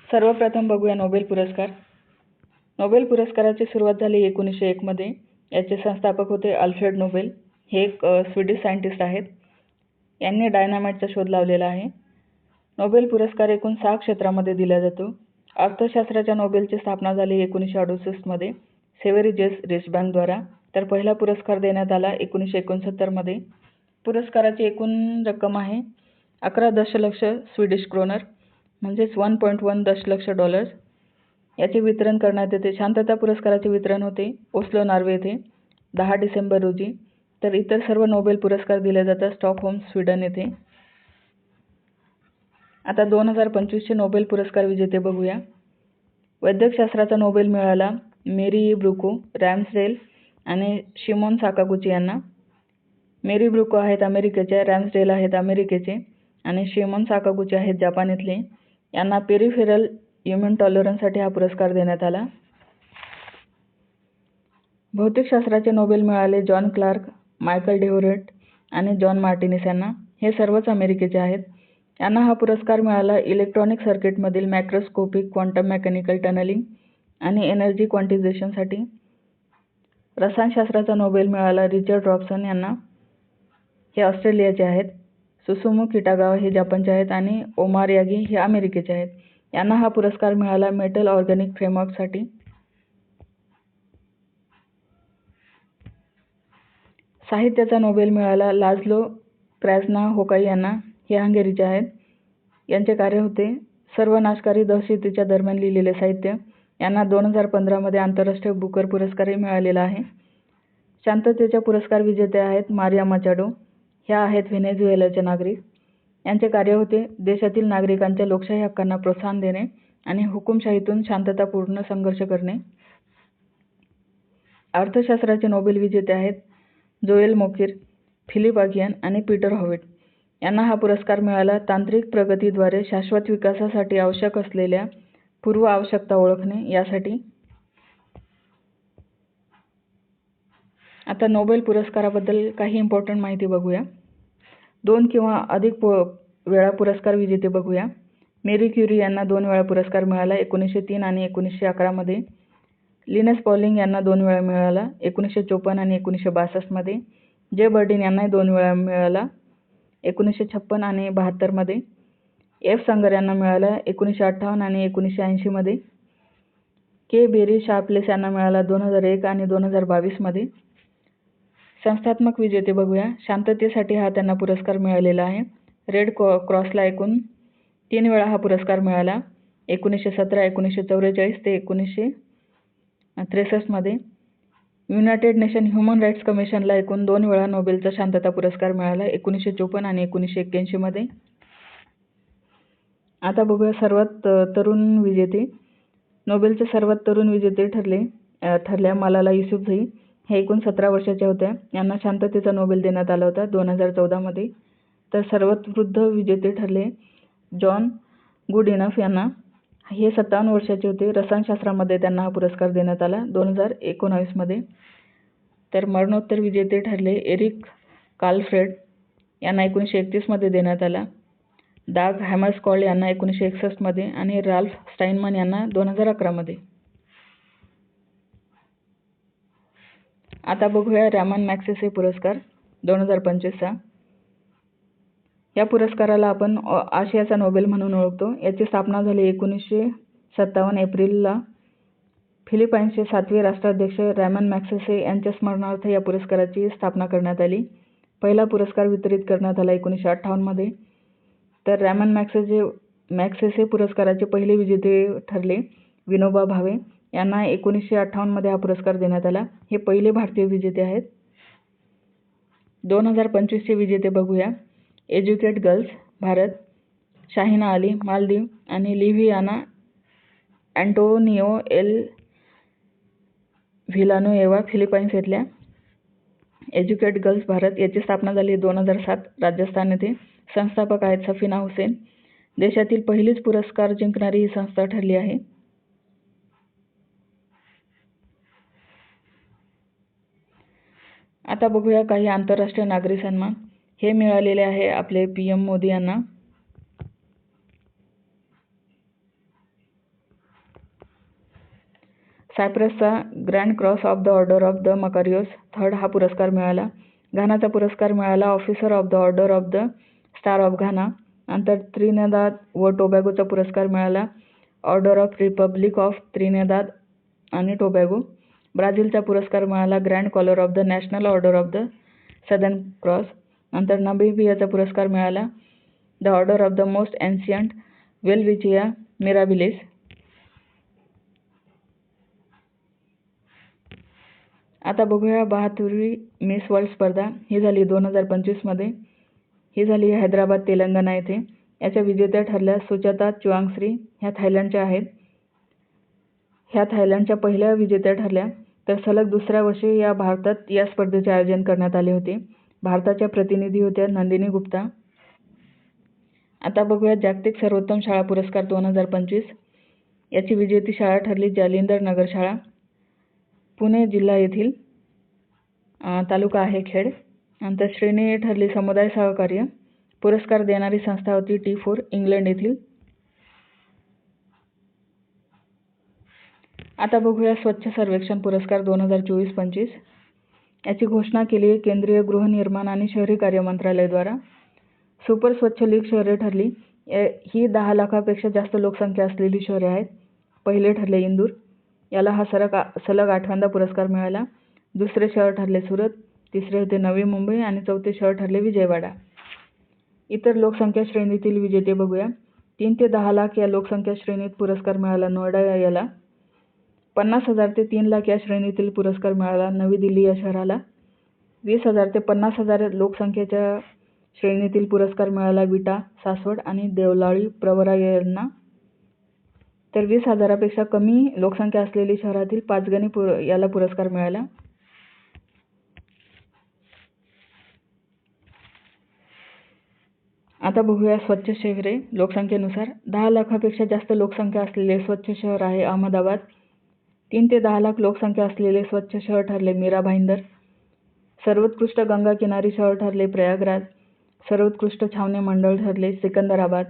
सर्वप्रथम बघूया नोबेल पुरस्कार. नोबेल पुरस्काराची सुरुवात झाली 1901 मध्ये. याचे संस्थापक होते अल्फ्रेड नोबेल. हे एक स्वीडिश सायंटिस्ट आहेत. यांनी डायनामाइटचा शोध लावलेला आहे. नोबेल पुरस्कार एकूण 6 क्षेत्रामध्ये दिला जातो. अर्थशास्त्राच्या नोबेलची स्थापना झाली 1968 मध्ये सेव्हरिजेस रिचबँक द्वारा. तर पहिला पुरस्कार देण्यात आला 1969 मध्ये. पुरस्काराची एकूण रक्कम आहे 11 दशलक्ष स्वीडिश क्रोनर म्हणजेच 1.1 दशलक्ष डॉलर्स. याचे वितरण करण्यात येते. शांतता पुरस्काराचे वितरण होते ओस्लो, नॉर्वे येथे 10 डिसेंबर रोजी. तर इतर सर्व नोबेल पुरस्कार दिले जातात स्टॉकहोम, स्वीडन येथे. आता 2025 चे नोबेल पुरस्कार विजेते बघूया. वैद्यकशास्त्राचा नोबेल मिळाला मेरी ब्रुको, रॅम्सडेल आणि शिमोन साकागुची यांना. मेरी ब्रुको आहेत अमेरिकेचे, रॅम्सडेल आहेत अमेरिकेचे आणि शिमोन साकागुची आहेत जपान इथले. यांना पेरिफेरल इम्यून टॉलरन्ससाठी हा पुरस्कार देण्यात आला. भौतिकशास्त्राचे नोबेल मिळाले जॉन क्लार्क, मायकल डेव्हरेट आणि जॉन मार्टिनिस यांना. हे सर्वच अमेरिकेचे आहेत. यांना हा पुरस्कार मिळाला इलेक्ट्रॉनिक सर्किटमधील मॅक्रोस्कोपिक क्वांटम मेकॅनिकल टनलिंग आणि एनर्जी क्वांटिझेशनसाठी. रसायनशास्त्राचा नोबेल मिळाला रिचर्ड रॉबसन यांना. हे ऑस्ट्रेलियाचे आहेत. सुसुमु किटागावा हे जपानचे आहेत आणि ओमार यागी हे अमेरिकेचे आहेत. यांना हा पुरस्कार मिळाला मेटल ऑर्गॅनिक फ्रेमवर्कसाठी. साहित्याचा नोबेल मिळाला लाझलो क्रॅझ्नाहोकाई यांना. हे हंगेरीचे आहेत. यांचे कार्य होते सर्वनाशकारी दहशतीच्या दरम्यान लिहिलेले साहित्य. यांना 2015 मध्ये आंतरराष्ट्रीय बुकर पुरस्कारही मिळालेला आहे. शांततेच्या पुरस्कार विजेते आहेत मारिया मचाडो. ह्या आहेत व्हेनेझुएलाच्या नागरिक. यांचे कार्य होते देशातील नागरिकांच्या लोकशाही हक्कांना प्रोत्साहन देणे आणि हुकुमशाहीतून शांततापूर्ण संघर्ष करणे. अर्थशास्त्राचे नोबेल विजेते आहेत जोएल मोकिर, फिलिप अगियन आणि पीटर हॉविट. यांना हा पुरस्कार मिळाला तांत्रिक प्रगतीद्वारे शाश्वत विकासासाठी आवश्यक असलेल्या पूर्व आवश्यकता ओळखणे यासाठी. आता नोबेल पुरस्काराबद्दल काही इम्पॉर्टंट माहिती बघूया. 2 किंवा अधिक वेळा पुरस्कार विजेते बघूया. मेरी क्युरी यांना 2 वेळा पुरस्कार मिळाला 1903 आणि 1911 मध्ये. लिनस पॉलिंग यांना 2 वेळा मिळाला 1954 आणि 1962 मध्ये. जे बर्डिन यांना 2 वेळा मिळाला 1956 आणि 72 मध्ये. एफ संगर यांना मिळाला 1958 आणि 1980 मध्ये. के बेरी शार्पलेस यांना मिळाला 2001 आणि 2022 मध्ये. संस्थात्मक विजेते बघूया. शांततेसाठी हा त्यांना पुरस्कार मिळालेला आहे. रेड क्रॉसला एकूण 3 वेळा हा पुरस्कार मिळाला 1917, 1944 ते 1963 मध्ये. युनायटेड नेशन ह्युमन राईट्स कमिशनला एकूण 2 वेळा नोबेलचा शांतता पुरस्कार मिळाला 1954 आणि 1981 मध्ये. आता बघूया सर्वात तरुण विजेते. नोबेलचे सर्वात तरुण विजेते ठरल्या मलाला युसुफझई. हे एकूण 17 वर्षाच्या होत्या. यांना शांततेचा नोबेल देण्यात आला होता 2014 मध्ये. तर सर्वात वृद्ध विजेते ठरले जॉन गुडइनफ यांना. हे 57 वर्षाचे होते. रसायनशास्त्रामध्ये त्यांना हा पुरस्कार देण्यात आला 2019 मध्ये. तर मरणोत्तर विजेते ठरले एरिक कार्लफ्रेड यांना 1931 मध्ये देण्यात आला. डाग हॅमरस्कॉल्ड यांना 1961 मध्ये आणि राल्फ स्टाइनमन यांना 2011 मध्ये. आता बघूया रॅमन मॅग्सेसे पुरस्कार 2025 चा. या पुरस्काराला आपण आशियाचा नोबेल म्हणून ओळखतो. याची स्थापना झाली 1957 एप्रिलला. फिलिपाईन्सचे 7वे राष्ट्राध्यक्ष रॅमन मॅग्सेसे यांच्या स्मरणार्थ या पुरस्काराची स्थापना करण्यात आली. पहिला पुरस्कार वितरित करण्यात आला 1958 मध्ये. तर रॅमन मॅग्सेसे पुरस्काराचे पहिले विजेते ठरले विनोबा भावे. यांना 1958 मध्ये हा पुरस्कार देण्यात आला. हे पहिले भारतीय विजेते आहेत. 2025 चे विजेते बघूया. एज्युकेट गर्ल्स भारत, शाहिना अली मालदीव आणि Liviana Antonio El Villanueva Philippines येथल्या. एज्युकेट गर्ल्स भारत याची स्थापना झाली 2007 राजस्थान येथे. संस्थापक आहेत सफीना हुसेन. देशातील पहिलीच पुरस्कार जिंकणारी ही संस्था ठरली आहे. आता बघूया काही आंतरराष्ट्रीय नागरी सन्मान. हे मिळालेले आहे आपले PM मोदी यांना. सायप्रसचा grand cross of the order of the Makarios third हा पुरस्कार मिळाला. घानाचा पुरस्कार मिळाला officer of the order of the star of Ghana. नंतर त्रिनिदाद व टोबॅगोचा पुरस्कार मिळाला order of republic of Trinidad आणि टोबॅगो. ब्राझीलचा पुरस्कार मिळाला grand collar of the national order of the southern cross. नंतर नामिबियाचा पुरस्कार मिळाला the order of the most ancient Welwitschia mirabilis. आता बघूया 72वी मिस वर्ल्ड स्पर्धा. ही झाली 2025 मध्ये. ही झाली हैदराबाद तेलंगणा येथे. याच्या विजेत्या ठरल्या सुजाता चुआंगश्री. ह्या थायलंडच्या आहेत. ह्या थायलंडच्या पहिल्या विजेत्या ठरल्या. तर सलग दुसऱ्या वर्षी या भारतात या स्पर्धेचे आयोजन करण्यात आले होते. भारताच्या प्रतिनिधी होत्या नंदिनी गुप्ता. आता बघूया जागतिक सर्वोत्तम शाळा पुरस्कार 2025. याची विजेती शाळा ठरली जालिंदर नगर शाळा, पुणे जिल्हा येथील. तालुका आहे खेड. नंतर श्रेणी ठरली समुदाय सहकार्य. पुरस्कार देणारी संस्था होती T4 इंग्लंड येथील. आता बघूया स्वच्छ सर्वेक्षण पुरस्कार 2024-25. याची घोषणा केली आहे केंद्रीय गृहनिर्माण आणि शहरी कार्य मंत्रालयाद्वारा. सुपर स्वच्छ लीग शहरे ठरली. ही 10 लाखापेक्षा जास्त लोकसंख्या असलेली शहरे आहेत. पहिले ठरले इंदूर. याला हा सलग 8व्यांदा पुरस्कार मिळाला. दुसरे शहर ठरले सुरत. तिसरे होते नवी मुंबई आणि चौथे शहर ठरले विजयवाडा. इतर लोकसंख्या श्रेणीतील विजेते बघूया. 3 ते 10 लाख या लोकसंख्या श्रेणीत पुरस्कार मिळाला नोएडा याला. 50,000 ते 3 लाख या श्रेणीतील पुरस्कार मिळाला नवी दिल्ली या शहराला. 20,000 ते 50,000 लोकसंख्येच्या श्रेणीतील पुरस्कार मिळाला विटा, सासवड आणि देवलाळी प्रवरा यांना. तर 20,000पेक्षा कमी लोकसंख्या असलेली शहरातील पाचगणी याला पुरस्कार मिळाला. आता बघूया स्वच्छ शहरे लोकसंख्येनुसार. 10 लाखापेक्षा जास्त लोकसंख्या असलेले स्वच्छ शहर आहे अहमदाबाद. 3 ते 10 लाख लोकसंख्या असलेले स्वच्छ शहर ठरले मीरा भाईंदर. सर्वोत्कृष्ट गंगा किनारी शहर ठरले प्रयागराज. सर्वोत्कृष्ट छावणी मंडळ ठरले सिकंदराबाद.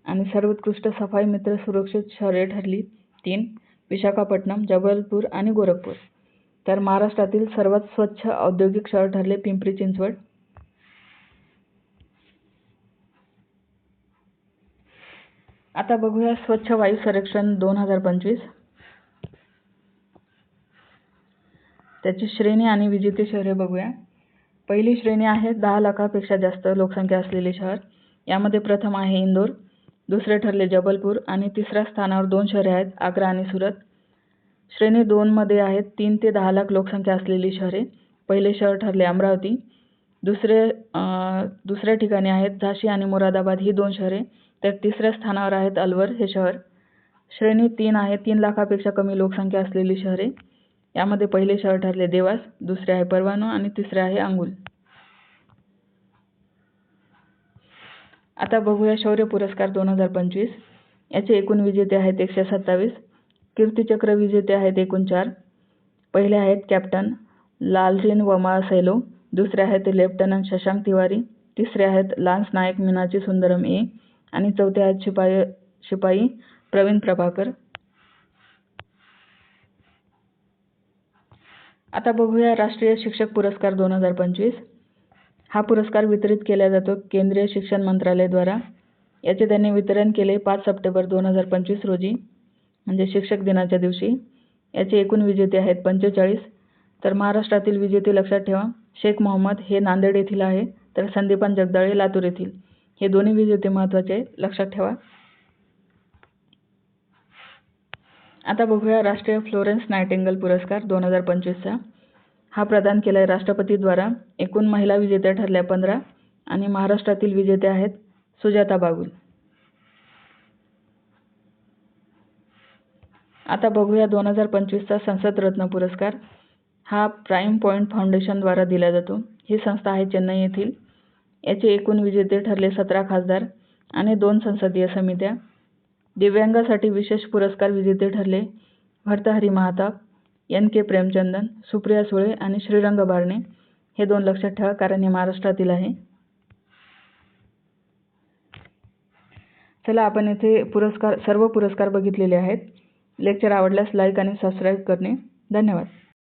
आणि सर्वोत्कृष्ट सफाई मित्र सुरक्षित शहरे ठरली 3 विशाखापट्टणम, जबलपूर आणि गोरखपूर. तर महाराष्ट्रातील सर्वात स्वच्छ औद्योगिक शहर ठरले पिंपरी चिंचवड. आता बघूया स्वच्छ वायू सर्वेक्षण 2025. त्याची श्रेणी आणि विजेते शहरे बघूया. पहिली श्रेणी आहे 10 लाखापेक्षा जास्त लोकसंख्या असलेले शहर. यामध्ये प्रथम आहे इंदोर. दुसरे ठरले जबलपूर आणि तिसऱ्या स्थानावर 2 शहरे आहेत आग्रा आणि सुरत. श्रेणी 2 मध्ये आहेत 3 ते 10 लाख लोकसंख्या असलेली शहरे. पहिले शहर ठरले अमरावती. दुसऱ्या ठिकाणी आहेत झाशी आणि मुरादाबाद ही 2 शहरे. तर तिसऱ्या स्थानावर आहेत अलवर हे शहर. श्रेणी 3 आहे 3 लाखापेक्षा कमी लोकसंख्या असलेली शहरे. यामध्ये पहिले शहर ठरले देवास, दुसरे आहे परवानो आणि तिसरे आहे अंगुल. आता बघूया शौर्य पुरस्कार 2025. याचे एकूण विजेते आहेत 127. कीर्तिचक्र विजेते आहेत एकूण 4. पहिले आहेत कॅप्टन लालजीन वमाळ सैलो. दुसरे आहेत लेफ्टनंट शशांक तिवारी. तिसरे आहेत लान्स नायक मीनाची सुंदरम ए. आणि चौथे आहेत शिपाई प्रवीण प्रभाकर. आता बघूया राष्ट्रीय शिक्षक पुरस्कार 2025. हा पुरस्कार वितरित केला जातो केंद्रीय शिक्षण मंत्रालयाद्वारा. याचे त्यांनी वितरण केले 5 सप्टेंबर 2025 रोजी म्हणजे शिक्षक दिनाच्या दिवशी. याचे एकूण विजेते आहेत 45. तर महाराष्ट्रातील विजेते लक्षात ठेवा. शेख मोहम्मद हे नांदेड येथील आहे. तर संदीपान जगदाळे लातूर येथील. हे दोन्ही विजेते महत्त्वाचे आहेत, लक्षात ठेवा. आता बघूया राष्ट्रीय फ्लोरेन्स नायटिंगेल पुरस्कार 2025चा. हा प्रदान केला आहे राष्ट्रपतीद्वारा. एकूण महिला विजेत्या ठरल्या 15 आणि महाराष्ट्रातील विजेत्या आहेत सुजाता बागुल. आता बघूया 2025चा संसद रत्न पुरस्कार. हा प्राईम पॉईंट फाउंडेशनद्वारा दिला जातो. ही संस्था आहे चेन्नई येथील. याचे एकूण विजेते ठरले 17 खासदार आणि 2 संसदीय समित्या. दिव्यांगासाठी विशेष पुरस्कार विजेते ठरले भर्तहरी महाताब, NK प्रेमचंदन, सुप्रिया सुळे आणि श्रीरंग बारणे. हे 2 लक्षात ठेवा कारण हे महाराष्ट्रातील आहे. चला आपण येथे सर्व पुरस्कार बघितलेले आहेत. लेक्चर आवडल्यास लाईक आणि सबस्क्राईब करणे. धन्यवाद.